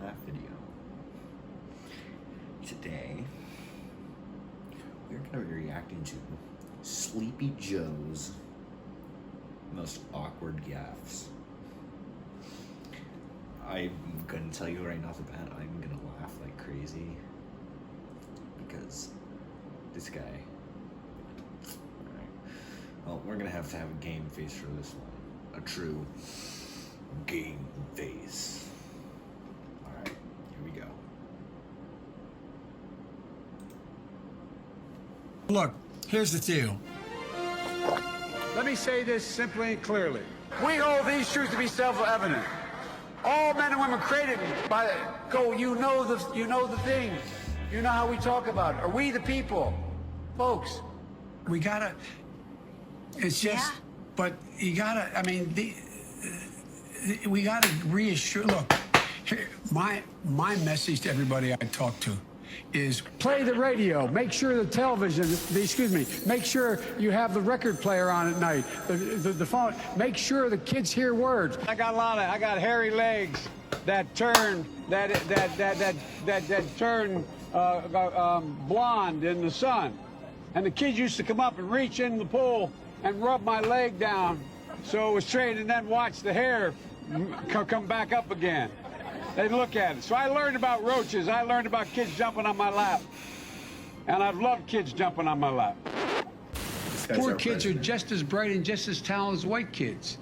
that video. Today, we're going to be reacting to Sleepy Joe's most awkward gaffes. I'm going to tell you right off the bat, I'm going to laugh like crazy because this guy. Alright. Well, we're going to have a game face for this one. A true game face. Alright, here we go. Look, here's the deal. Let me say this simply and clearly. We hold these truths to be self-evident. All men and women created by you know the thing. You know how we talk about it. Are we the people? Folks. We gotta, it's just, but you gotta, I mean, we gotta reassure, look, here, my message to everybody I talk to is Play the radio. Make sure the television, make sure you have the record player on at night. The phone. Make sure the kids hear words. I got hairy legs that turn blonde in the sun. And the kids used to come up and reach in the pool and rub my leg down so it was straight, and then watch the hair come back up again. They'd look at it. So I learned about roaches. I learned about kids jumping on my lap. And I've loved kids jumping on my lap. poor kids are just as bright and just as talented as white kids.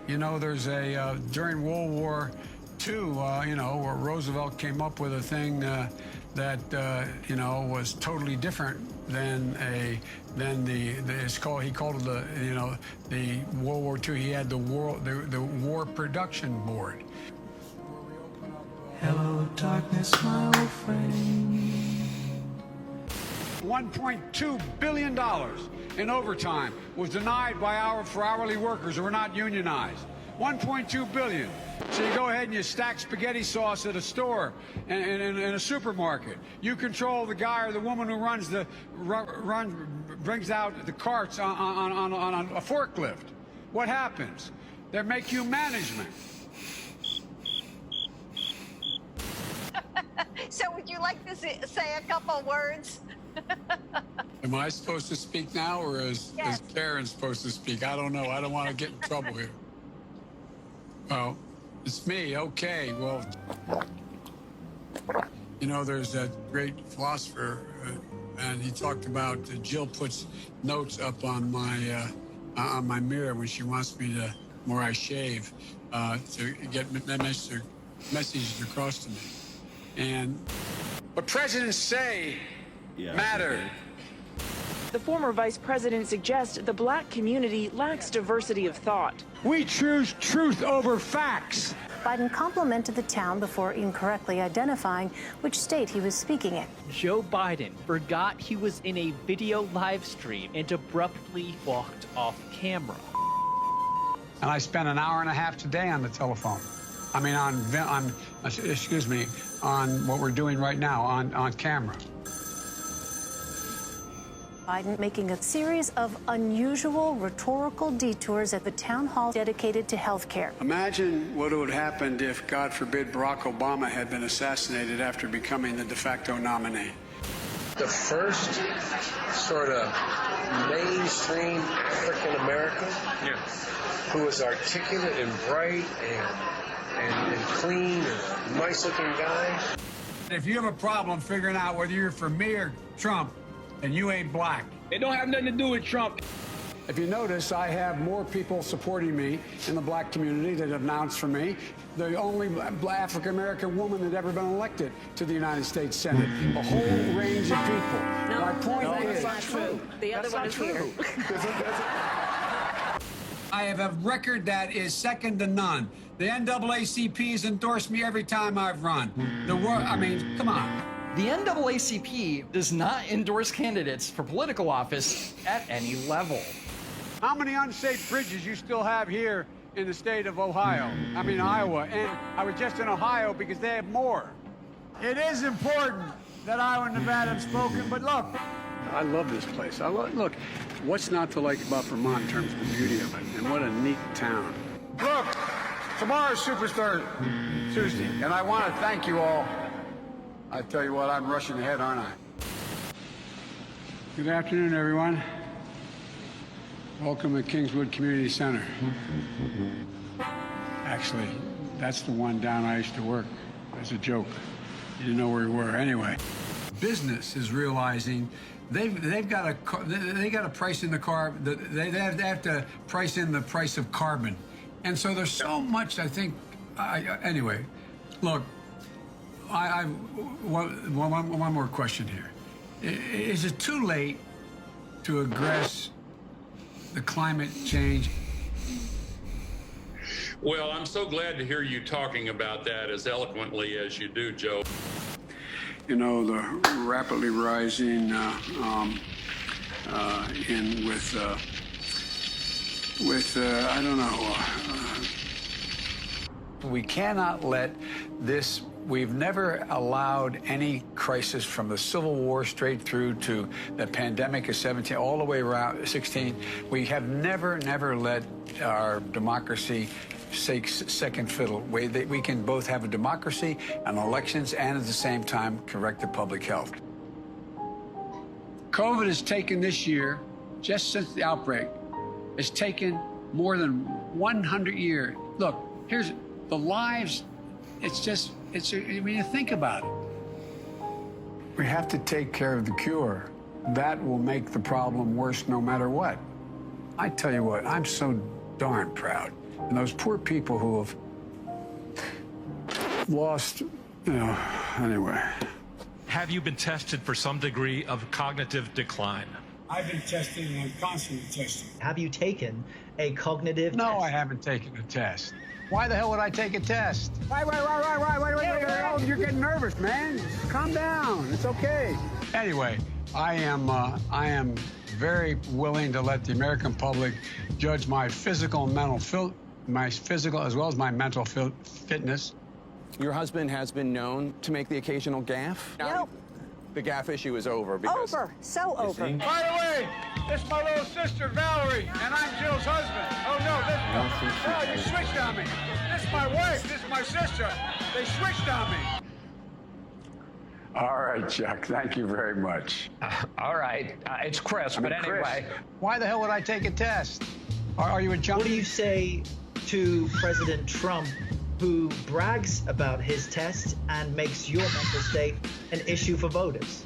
You know, there's a, during World War II, you know, where Roosevelt came up with a thing that, you know, was totally different than it's called, he called it the, you know, the World War II, he had the War Production Board. Hello, darkness, my old friend. $1.2 billion in overtime was denied for hourly workers who were not unionized. $1.2 billion. So you go ahead and you stack spaghetti sauce at a store in a supermarket. You control the guy or the woman who brings out the carts on a forklift. What happens? They make you management. So would you like to say a couple words? Am I supposed to speak now, or is Karen supposed to speak? I don't know. I don't want to get in trouble here. Oh, it's me. Okay. Well, you know, there's that great philosopher, and he talked about Jill puts notes up on my mirror when she wants me to, where I shave, to get messages across to me. And what presidents say matter. The former vice president suggests the black community lacks diversity of thought. We choose truth over facts. Biden complimented the town before incorrectly identifying which state he was speaking in. Joe Biden forgot he was in a video live stream and abruptly walked off camera. And I spent an hour and a half today on the telephone. I mean, on what we're doing right now on camera. Biden making a series of unusual rhetorical detours at the town hall dedicated to health care. Imagine what would have happened if, God forbid, Barack Obama had been assassinated after becoming the de facto nominee. The first sort of mainstream African American who was articulate and bright and clean and nice-looking guy. If you have a problem figuring out whether you're for me or Trump, and you ain't black. It don't have nothing to do with Trump. If you notice, I have more people supporting me in the black community that have announced for me. The only African-American woman that ever been elected to the United States Senate. A whole range of people. My point is... That's not true. The other one is here. I have a record that is second to none. The NAACP has endorsed me every time I've run. The world, I mean, come on. The NAACP does not endorse candidates for political office at any level. How many unsafe bridges you still have here in the state of Ohio? I mean, Iowa. And I was just in Ohio because they have more. It is important that Iowa and Nevada have spoken, but look, I love this place. Look, what's not to like about Vermont in terms of the beauty of it, and what a neat town. Look, Tomorrow's Superstar Tuesday, and I want to thank you all. I tell you what, I'm rushing ahead, aren't I? Good afternoon, everyone. Welcome to Kingswood Community Center. Actually, that's the one down I used to work. As a joke. You didn't know where we were. Anyway, business is realizing they've got to price in the car. They have to price in the price of carbon, and so there's so much. I think. Anyway, look. One more question here. Is it too late to address the climate change? Well, I'm so glad to hear you talking about that as eloquently as you do, Joe. You know, the rapidly rising I don't know. We cannot let this. We've never allowed any crisis from the Civil War straight through to the pandemic of 17, all the way around 16. We have never let our democracy take second fiddle. We can both have a democracy and elections and at the same time correct the public health. COVID has taken this year, just since the outbreak, it's taken more than 100 years. Look, here's the lives. I mean, you think about it. We have to take care of the cure. That will make the problem worse no matter what. I tell you what, I'm so darn proud. And those poor people who have lost, anyway. Have you been tested for some degree of cognitive decline? I've been tested and I'm constantly tested. Have you taken a cognitive test? No, I haven't taken a test. Why the hell would I take a test? Wait, oh, you're getting nervous, man. Calm down. It's okay. Anyway, I am very willing to let the American public judge my physical and mental as well as my mental fitness. Your husband has been known to make the occasional gaffe. Nope. The gaffe issue is over because... Over. So over. By the way, this is my little sister, Valerie, and I'm Jill's husband. Oh, no, you switched on me. This is my wife. This is my sister. They switched on me. All right, Chuck. Thank you very much. All right. It's Chris, but anyway. Chris. Why the hell would I take a test? Are you a junkie? What do you say to President Trump, who brags about his test and makes your mental state an issue for voters?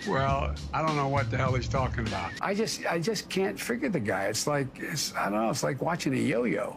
Well, I don't know what the hell he's talking about. I just can't figure the guy. I don't know. It's like watching a yo-yo.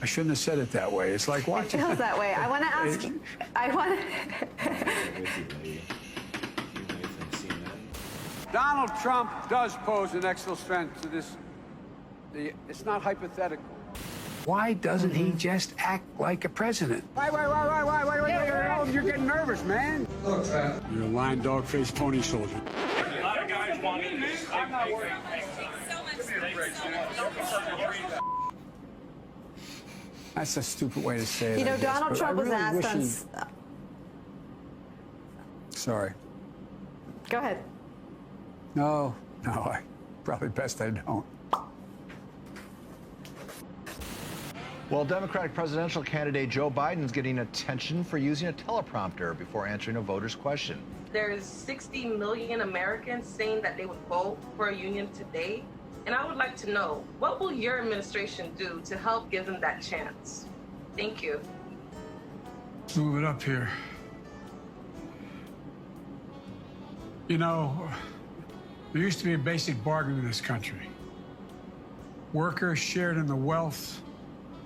I shouldn't have said it that way. It's like watching. It feels that way. I want to ask. Donald Trump does pose an excellent threat to this. It's not hypothetical. Why doesn't he just act like a president? Wait, oh, you're getting nervous, man. Look, you're a lying dog-faced pony soldier. A lot of guys want this. I'm not worried. That's a stupid way to say it. You know, Donald Trump was asked on... Sorry. Go ahead. No, I probably best I don't. Well, Democratic presidential candidate Joe Biden's getting attention for using a teleprompter before answering a voter's question. There's 60 million Americans saying that they would vote for a union today. And I would like to know, what will your administration do to help give them that chance? Thank you. Let's move it up here. You know, there used to be a basic bargain in this country. Workers shared in the wealth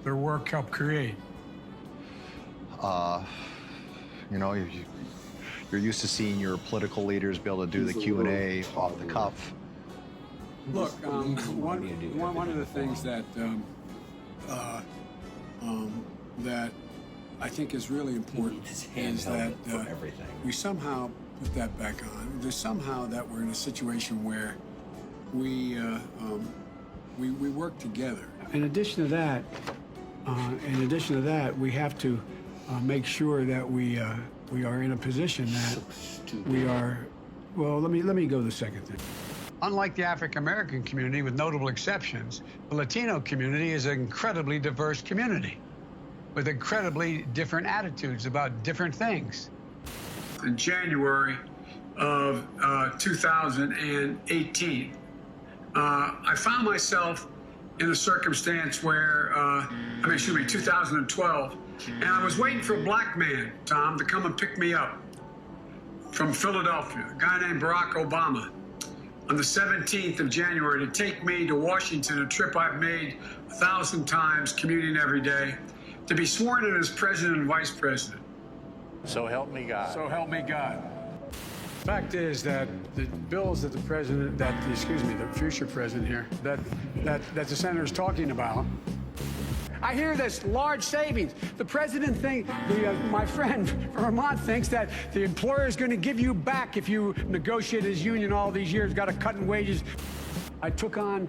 their work helped create. You know, you're used to seeing your political leaders be able to do the Q&A off the cuff. Look, one of the things that that I think is really important is that we somehow put that back on. There's somehow that we're in a situation where we work together. In addition to that, we have to make sure that we are in a position that we are. Well, let me go to the second thing. Unlike the African-American community, with notable exceptions, the Latino community is an incredibly diverse community with incredibly different attitudes about different things. In January of 2018, I found myself in a circumstance where, 2012, and I was waiting for a black man, Tom, to come and pick me up from Philadelphia, a guy named Barack Obama, on the 17th of January to take me to Washington, a trip I've made 1,000 times, commuting every day, to be sworn in as president and vice president. So help me God. So help me God. Fact is that the bills that the president, the future president here, that the senator is talking about, I hear this large savings. The president my friend from Vermont thinks that the employer is going to give you back if you negotiate his union all these years, got a cut in wages. I took on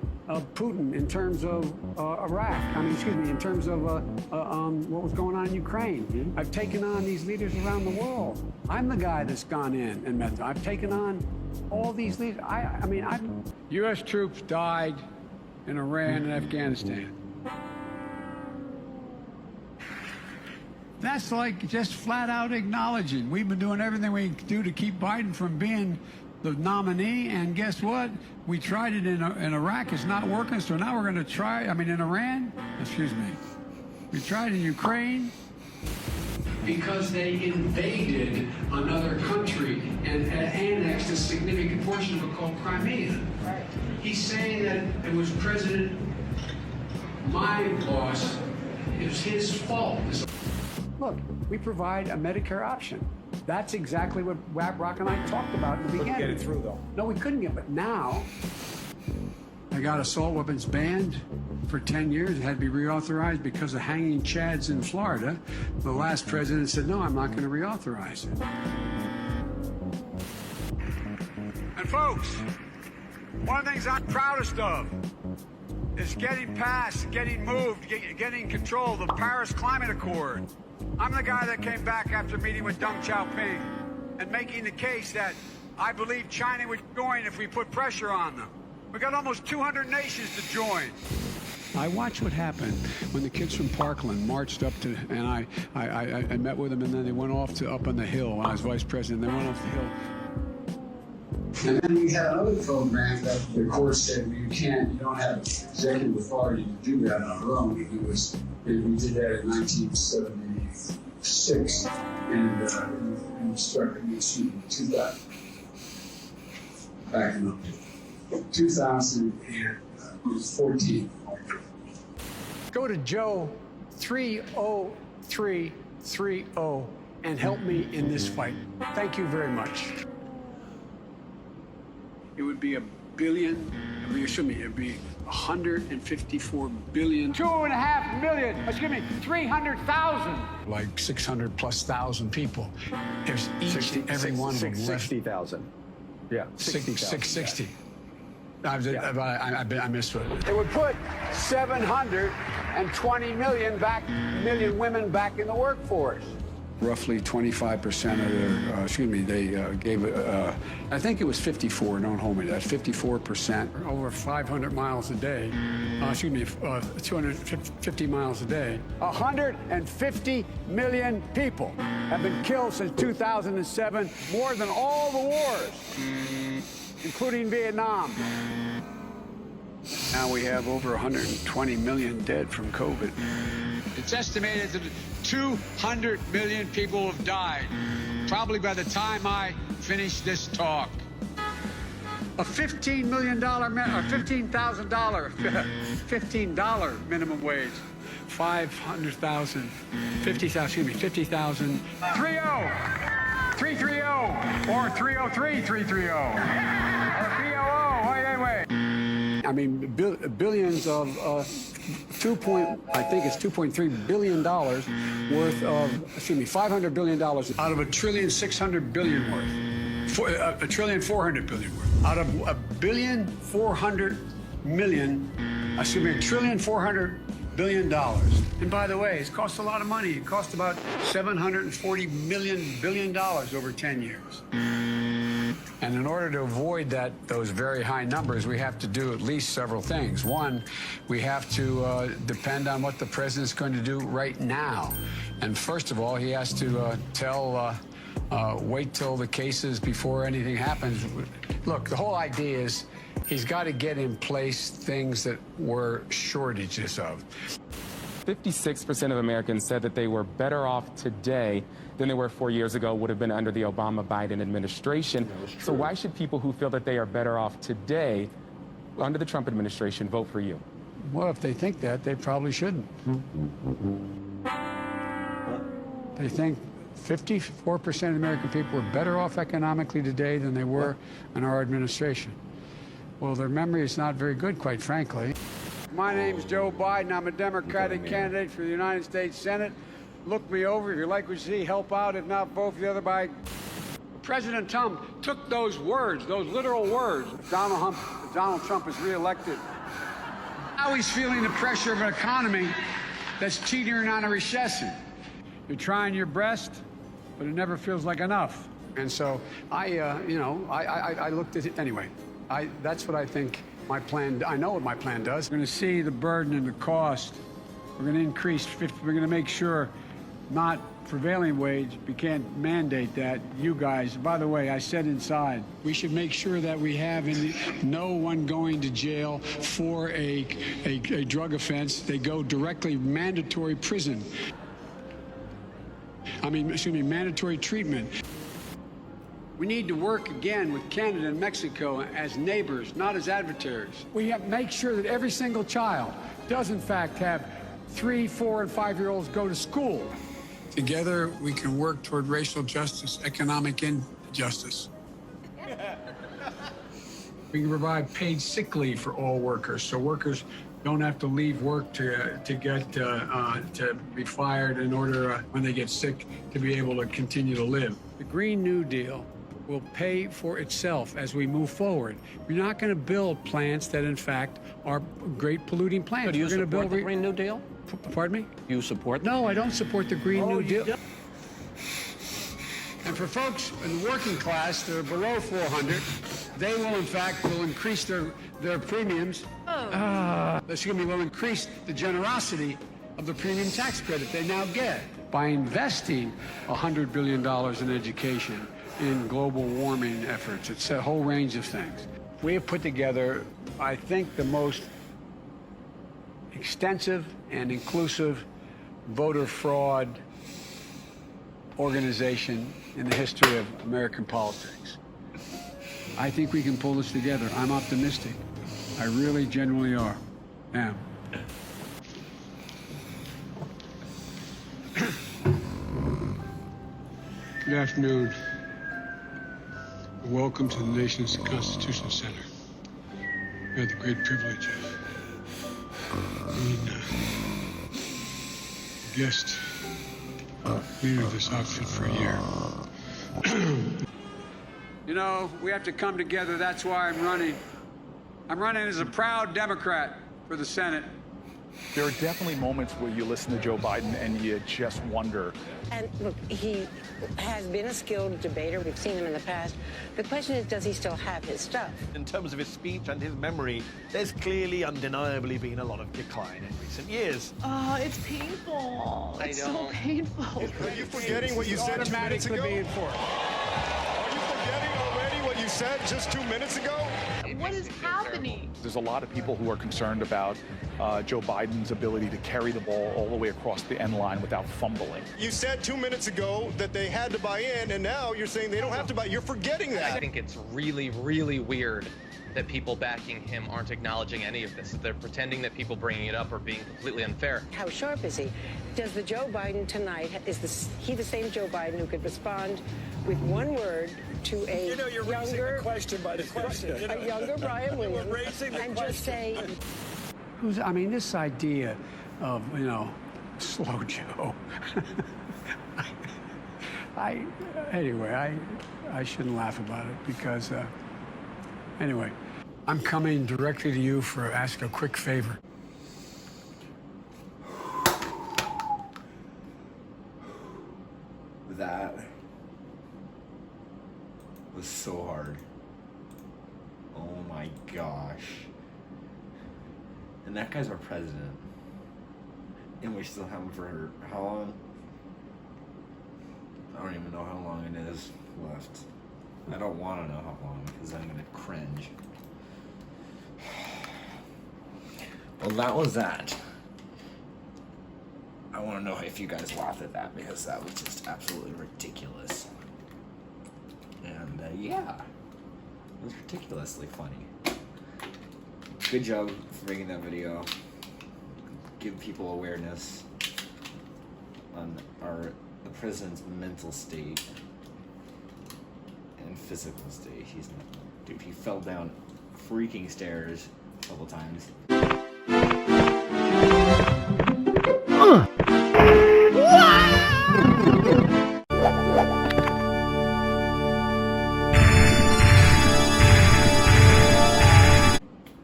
Putin in terms of Iraq. In terms of what was going on in Ukraine. I've taken on these leaders around the world. I'm the guy that's gone in and met them. I've taken on all these leaders. U.S. troops died in Iran and Afghanistan. That's like just flat out acknowledging we've been doing everything we can do to keep Biden from being the nominee, and guess what? We tried it in Iraq. It's not working, so now we're going to try, in Iran, we tried in Ukraine. Because they invaded another country and annexed a significant portion of it called Crimea. Right. He's saying that it was my boss, it was his fault. Look, we provide a Medicare option. That's exactly what Brock and I talked about in the beginning. Couldn't get it through, though. No, we couldn't get it. But now, I got assault weapons banned for 10 years. It had to be reauthorized because of hanging chads in Florida. The last president said, no, I'm not going to reauthorize it. And folks, one of the things I'm proudest of is getting moved, getting control of the Paris Climate Accord. I'm the guy that came back after meeting with Deng Xiaoping and making the case that I believe China would join if we put pressure on them. We got almost 200 nations to join. I watched what happened when the kids from Parkland marched up to, and I met with them, and then they went off to up on the hill when I was vice president. They went off the hill. And then we had another program that the court said you don't have executive authority to do that on our own. We did that in 1976 and started in 2000. Back in 2014. Go to Joe 30330 and help me in this fight. Thank you very much. It would be $1 billion. It'd be 154 billion. 2.5 million. 300,000. Like 600,000+ people. There's each and every one of them. 60,000. Yeah, 660. I missed it. It would put 720 million women back in the workforce. Roughly 25% of their, they gave, I think it was 54, don't hold me to that, 54%. Over 500 miles a day, 250 miles a day. 150 million people have been killed since 2007, more than all the wars, including Vietnam. Now we have over 120 million dead from COVID. It's estimated that 200 million people have died, probably by the time I finish this talk. A $15 million, or $15,000, $15 minimum wage. 500,000, 50,000, 50,000. 330, or 303, 330, or 300, wait. Billions of, $2.3 billion worth of, $500 billion out of $1.6 trillion worth. $1.4 trillion worth. Out of $1.4 billion. And by the way, it's cost a lot of money. It cost about $740 billion over 10 years. And in order to avoid those very high numbers, we have to do at least several things. One, we have to depend on what the president's going to do right now. And first of all, he has to wait till the cases before anything happens. Look, the whole idea is he's got to get in place things that were shortages of. 56% of Americans said that they were better off today than they were 4 years ago, would have been under the Obama-Biden administration. So why should people who feel that they are better off today under the Trump administration vote for you? Well, if they think that, they probably shouldn't. They think 54% of American people are better off economically today than they were in our administration. Well, their memory is not very good, quite frankly. My name's Joe Biden. I'm a Democratic candidate for the United States Senate. Look me over. If you like what you see, help out. If not, vote for the other by. President Trump took those words, those literal words. If Donald Trump is reelected, now he's feeling the pressure of an economy that's teetering on a recession. You're trying your best, but it never feels like enough. And so I looked at it anyway. That's what I think my plan. I know what my plan does. We're going to see the burden and the cost. We're going to increase. We're going to make sure, not prevailing wage. We can't mandate that. You guys. By the way, I said inside, we should make sure that we have no one going to jail for a drug offense. They go directly mandatory prison. Mandatory treatment. We need to work again with Canada and Mexico as neighbors, not as adversaries. We have to make sure that every single child does, in fact, have 3-, 4-, and 5-year-olds go to school. Together, we can work toward racial justice, economic injustice. We can provide paid sick leave for all workers, so workers don't have to leave work to be fired in order, when they get sick, to be able to continue to live. The Green New Deal will pay for itself as we move forward. We're not going to build plants that, in fact, are great polluting plants. So do you We're support the Green New Deal? Pardon me? You support? No, I don't support the Green New Deal. And for folks in the working class that are below 400, they will, in fact, increase their premiums. Will increase the generosity of the premium tax credit they now get by investing $100 billion in education, in global warming efforts. It's a whole range of things. We have put together, I think, the most extensive and inclusive voter fraud organization in the history of American politics. I think we can pull this together. I'm optimistic. I really genuinely am. Good afternoon. Welcome to the nation's Constitution Center. We had the great privilege of being a guest leader of this outfit for a year. You know, we have to come together. That's why I'm running. I'm running as a proud Democrat for the Senate. There are definitely moments where you listen to Joe Biden and you just wonder. And look, he has been a skilled debater. We've seen him in the past. The question is, does he still have his stuff? In terms of his speech and his memory, there's clearly, undeniably been a lot of decline in recent years. Oh, it's painful. It's so painful. Are you forgetting what you said 2 minutes ago? Are you forgetting already what you said just 2 minutes ago? What is happening? There's a lot of people who are concerned about Joe Biden's ability to carry the ball all the way across the end line without fumbling. You said 2 minutes ago that they had to buy in, and now you're saying they don't have to buy. You're forgetting that. I think it's really, really weird that people backing him aren't acknowledging any of this. That they're pretending that people bringing it up are being completely unfair. How sharp is he? Does the Joe Biden tonight, he the same Joe Biden who could respond with one word to a you're younger question by the question. A younger Brian Williams, and just say, this idea of, slow Joe. I shouldn't laugh about it because, anyway, I'm coming directly to you for ask a quick favor. That was so hard. my gosh. And that guy's our president. And we still have him for how long? I don't even know how long it is left. I don't want to know how long because I'm going to cringe. Well, that was that. I want to know if you guys laughed at that because that was just absolutely ridiculous. And yeah, it was ridiculously funny. Good job for making that video. Give people awareness on the president's mental state and physical state. Dude, he fell down freaking stairs a couple times.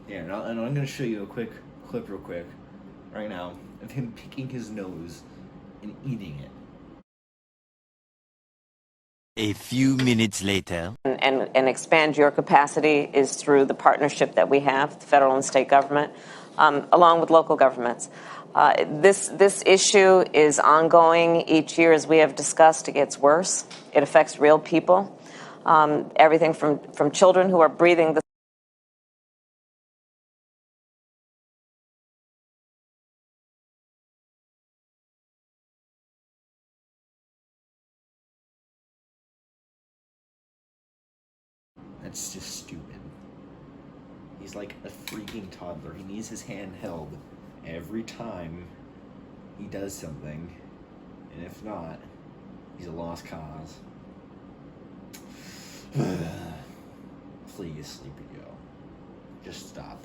Yeah, and I'm going to show you a quick clip real quick right now of him picking his nose and eating it. A few minutes later. And expand your capacity is through the partnership that we have, the federal and state government, along with local governments. This issue is ongoing each year, as we have discussed. It gets worse. It affects real people. Everything from children who are breathing the That's just stupid. He's like a freaking toddler. He needs his hand held every time he does something. And if not, he's a lost cause. Please, Sleepy Joe. Just stop.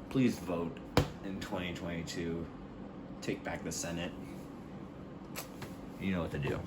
Please vote in 2022. Take back the Senate. You know what to do.